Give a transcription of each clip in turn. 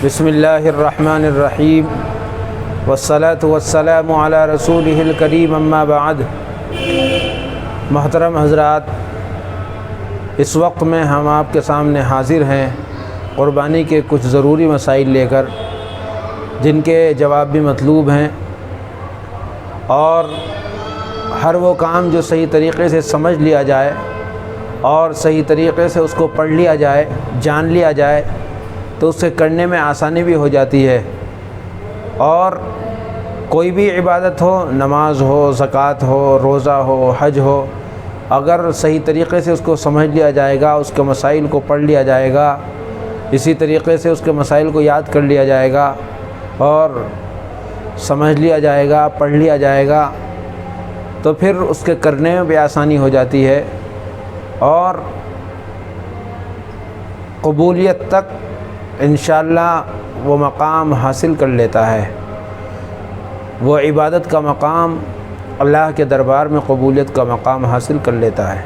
بسم اللہ الرحمن الرحیم والصلاة والسلام علی رسولہ الکریم اما بعد۔ محترم حضرات، اس وقت میں ہم آپ کے سامنے حاضر ہیں قربانی کے کچھ ضروری مسائل لے کر، جن کے جواب بھی مطلوب ہیں، اور ہر وہ کام جو صحیح طریقے سے سمجھ لیا جائے اور صحیح طریقے سے اس کو پڑھ لیا جائے، جان لیا جائے، تو اسے کرنے میں آسانی بھی ہو جاتی ہے۔ اور کوئی بھی عبادت ہو، نماز ہو، زکوٰۃ ہو، روزہ ہو، حج ہو، اگر صحیح طریقے سے اس کو سمجھ لیا جائے گا، اس کے مسائل کو پڑھ لیا جائے گا، اسی طریقے سے اس کے مسائل کو یاد کر لیا جائے گا اور سمجھ لیا جائے گا، پڑھ لیا جائے گا، تو پھر اس کے کرنے میں بھی آسانی ہو جاتی ہے اور قبولیت تک انشاءاللہ وہ مقام حاصل کر لیتا ہے۔ وہ عبادت کا مقام اللہ کے دربار میں قبولیت کا مقام حاصل کر لیتا ہے۔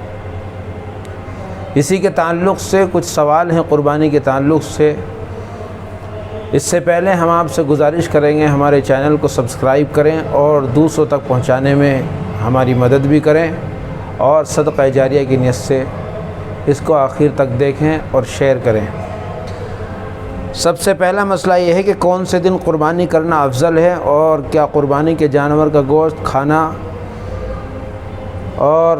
اسی کے تعلق سے کچھ سوال ہیں قربانی کے تعلق سے۔ اس سے پہلے ہم آپ سے گزارش کریں گے ہمارے چینل کو سبسکرائب کریں اور دوسروں تک پہنچانے میں ہماری مدد بھی کریں، اور صدقہ جاریہ کی نیت سے اس کو آخر تک دیکھیں اور شیئر کریں۔ سب سے پہلا مسئلہ یہ ہے کہ کون سے دن قربانی کرنا افضل ہے، اور کیا قربانی کے جانور کا گوشت کھانا اور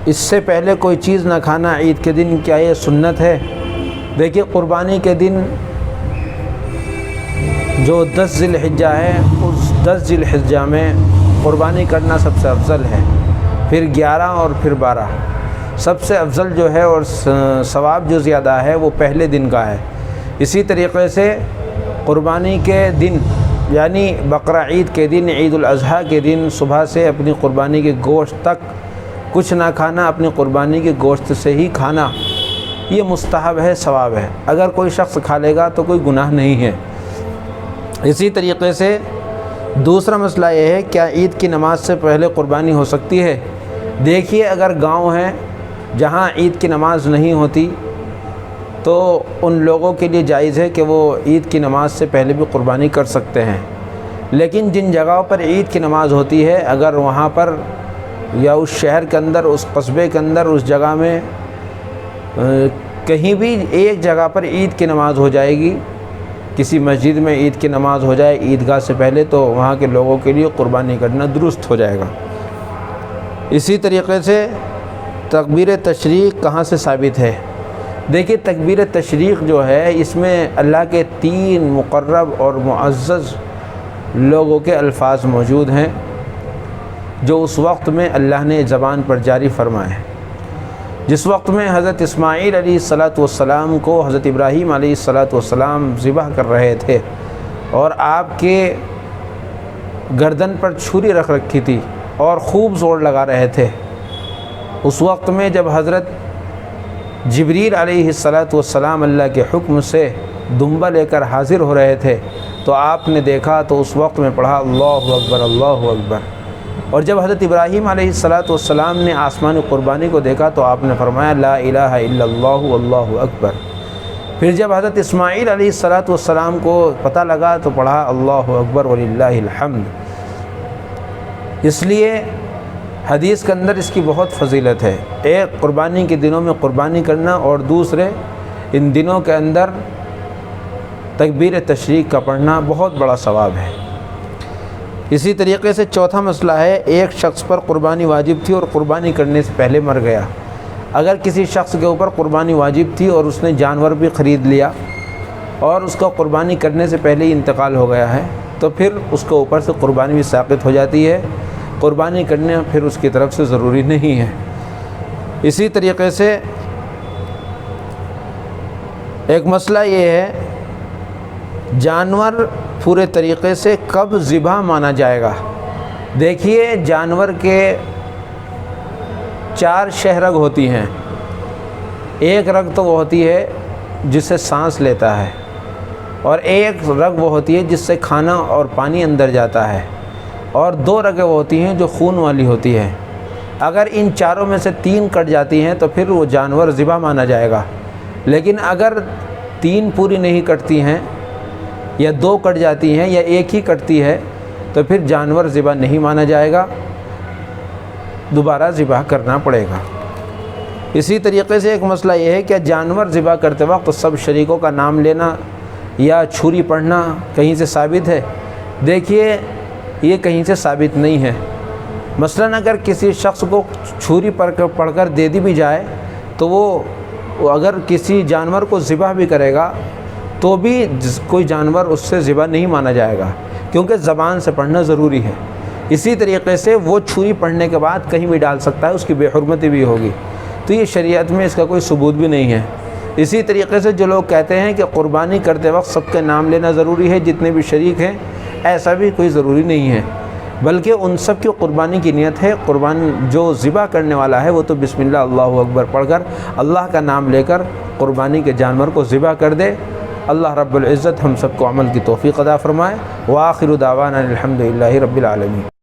اس سے پہلے کوئی چیز نہ کھانا عید کے دن، کیا یہ سنت ہے؟ دیکھیے، قربانی کے دن جو 10 ذی الحجہ ہے، اس 10 ذی الحجہ میں قربانی کرنا سب سے افضل ہے، پھر 11 اور پھر 12۔ سب سے افضل جو ہے اور ثواب جو زیادہ ہے وہ پہلے دن کا ہے۔ اسی طریقے سے قربانی کے دن یعنی بقرہ عید کے دن، عید الاضحیٰ کے دن صبح سے اپنی قربانی کے گوشت تک کچھ نہ کھانا، اپنی قربانی کے گوشت سے ہی کھانا، یہ مستحب ہے، ثواب ہے۔ اگر کوئی شخص کھا لے گا تو کوئی گناہ نہیں ہے۔ اسی طریقے سے دوسرا مسئلہ یہ ہے، کیا عید کی نماز سے پہلے قربانی ہو سکتی ہے؟ دیکھیے، اگر گاؤں ہیں جہاں عید کی نماز نہیں ہوتی تو ان لوگوں کے لیے جائز ہے کہ وہ عید کی نماز سے پہلے بھی قربانی کر سکتے ہیں، لیکن جن جگہوں پر عید کی نماز ہوتی ہے، اگر وہاں پر یا اس شہر کے اندر، اس قصبے کے اندر، اس جگہ میں کہیں بھی ایک جگہ پر عید کی نماز ہو جائے گی، کسی مسجد میں عید کی نماز ہو جائے عیدگاہ سے پہلے، تو وہاں کے لوگوں کے لیے قربانی کرنا درست ہو جائے گا۔ اسی طریقے سے تکبیر تشریق کہاں سے ثابت ہے؟ دیکھیے، تکبیر تشریق جو ہے، اس میں اللہ کے 3 مقرب اور معزز لوگوں کے الفاظ موجود ہیں جو اس وقت میں اللہ نے زبان پر جاری فرمائے۔ جس وقت میں حضرت اسماعیل علیہ السلام کو حضرت ابراہیم علیہ السلام ذبح کر رہے تھے اور آپ کے گردن پر چھری رکھ رکھی تھی اور خوب زور لگا رہے تھے، اس وقت میں جب حضرت جبریل علیہ السلام اللہ کے حکم سے دمبا لے کر حاضر ہو رہے تھے، تو آپ نے دیکھا تو اس وقت میں پڑھا اللہ اکبر، اللہ اکبر۔ اور جب حضرت ابراہیم علیہ السلام نے آسمانی قربانی کو دیکھا تو آپ نے فرمایا لا الہ الا اللہ واللہ اکبر۔ پھر جب حضرت اسماعیل علیہ السلام کو پتہ لگا تو پڑھا اللہ اکبر وللہ الحمد۔ اس لیے حدیث کے اندر اس کی بہت فضیلت ہے، ایک قربانی کے دنوں میں قربانی کرنا، اور دوسرے ان دنوں کے اندر تکبیر تشریق کا پڑھنا بہت بڑا ثواب ہے۔ اسی طریقے سے چوتھا مسئلہ ہے، ایک شخص پر قربانی واجب تھی اور قربانی کرنے سے پہلے مر گیا۔ اگر کسی شخص کے اوپر قربانی واجب تھی اور اس نے جانور بھی خرید لیا اور اس کا قربانی کرنے سے پہلے ہی انتقال ہو گیا ہے، تو پھر اس کے اوپر سے قربانی بھی ساقط ہو جاتی ہے، قربانی کرنے پھر اس کی طرف سے ضروری نہیں ہے۔ اسی طریقے سے ایک مسئلہ یہ ہے، جانور پورے طریقے سے کب ذبح مانا جائے گا؟ دیکھیے، جانور کے 4 شہ رگ ہوتی ہیں۔ ایک رگ تو وہ ہوتی ہے جس سے سانس لیتا ہے، اور ایک رگ وہ ہوتی ہے جس سے کھانا اور پانی اندر جاتا ہے، اور 2 رگیں وہ ہوتی ہیں جو خون والی ہوتی ہیں۔ اگر ان چاروں میں سے 3 کٹ جاتی ہیں تو پھر وہ جانور ذبح مانا جائے گا، لیکن اگر 3 پوری نہیں کٹتی ہیں یا 2 کٹ جاتی ہیں یا 1 ہی کٹتی ہے تو پھر جانور ذبح نہیں مانا جائے گا، دوبارہ ذبح کرنا پڑے گا۔ اسی طریقے سے ایک مسئلہ یہ ہے کہ جانور ذبح کرتے وقت سب شریکوں کا نام لینا یا چھری پڑھنا کہیں سے ثابت ہے؟ دیکھیے یہ کہیں سے ثابت نہیں ہے۔ مثلاً اگر کسی شخص کو چھری پڑھ کر دے دی بھی جائے تو وہ اگر کسی جانور کو ذبح بھی کرے گا تو بھی کوئی جانور اس سے ذبح نہیں مانا جائے گا، کیونکہ زبان سے پڑھنا ضروری ہے۔ اسی طریقے سے وہ چھری پڑھنے کے بعد کہیں بھی ڈال سکتا ہے، اس کی بے حرمتی بھی ہوگی، تو یہ شریعت میں اس کا کوئی ثبوت بھی نہیں ہے۔ اسی طریقے سے جو لوگ کہتے ہیں کہ قربانی کرتے وقت سب کے نام لینا ضروری ہے جتنے بھی شریک ہیں، ایسا بھی کوئی ضروری نہیں ہے، بلکہ ان سب کی قربانی کی نیت ہے۔ قربانی جو ذبح کرنے والا ہے وہ تو بسم اللہ اللہ اکبر پڑھ کر اللہ کا نام لے کر قربانی کے جانور کو ذبح کر دے۔ اللہ رب العزت ہم سب کو عمل کی توفیق عطا فرمائے۔ وآخر دعوانا الحمدللہ رب العالمین۔